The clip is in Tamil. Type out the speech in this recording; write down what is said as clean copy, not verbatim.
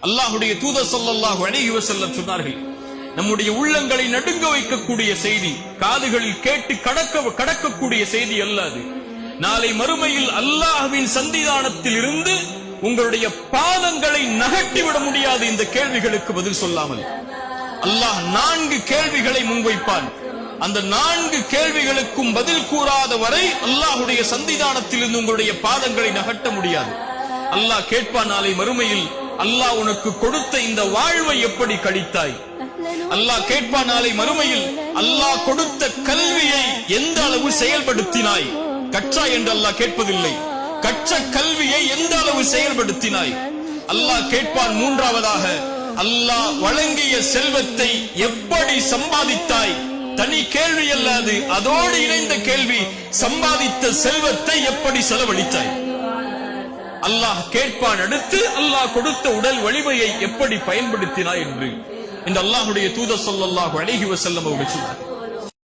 அல்லாஹ்வுடைய தூதர் ஸல்லல்லாஹு அலைஹி வஸல்லம் சொன்னார்கள், நம்முடைய உள்ளங்களை நடுங்க வைக்கக்கூடிய செய்தி, காதுகளில் கேட்டு கடக்கக்கூடிய செய்தி அல்லாது. நாளை மறுமையில் அல்லாஹ்வின் சன்னிதானத்தில் இருந்து உங்களுடைய பாதங்களை நகட்டிவிட முடியாது இந்த கேள்விகளுக்கு பதில் சொல்லாமல். அல்லாஹ் 4 கேள்விகளை முன்வைப்பான். அந்த 4 கேள்விகளுக்கும் பதில் கூறாத வரை அல்லாஹ்வுடைய சன்னிதானத்தில் இருந்து உங்களுடைய பாதங்களை நகட்ட முடியாது. அல்லாஹ் கேட்பான் நாளை மறுமையில், அல்லாஹ் உனக்கு கொடுத்த இந்த வாழ்வை எப்படி கழித்தாய்? அல்லாஹ் கேட்பான் நாளை மறுமையில், அல்லாஹ் கொடுத்த கல்வியை எந்த அளவு செயல்படுத்தினாய்? கற்றாய் என்று அல்லாஹ் கேட்பதில்லை, கற்ற கல்வியை எந்த அளவு செயல்படுத்தினாய்? அல்லாஹ் கேட்பான் மூன்றாவதாக, அல்லாஹ் வழங்கிய செல்வத்தை எப்படி சம்பாதித்தாய்? தனி கேள்வி அல்லாது, அதோடு இணைந்த கேள்வி, சம்பாதித்த செல்வத்தை எப்படி செலவழித்தாய்? அல்லாஹ் கேட்பான் அடுத்து, அல்லாஹ் கொடுத்த உடல் வலிமையை எப்படி பயன்படுத்தினாய் என்று. இந்த அல்லாஹ்வுடைய தூதர் ஸல்லல்லாஹு அலைஹி வஸல்லம் அவர்கள் சொன்னார்.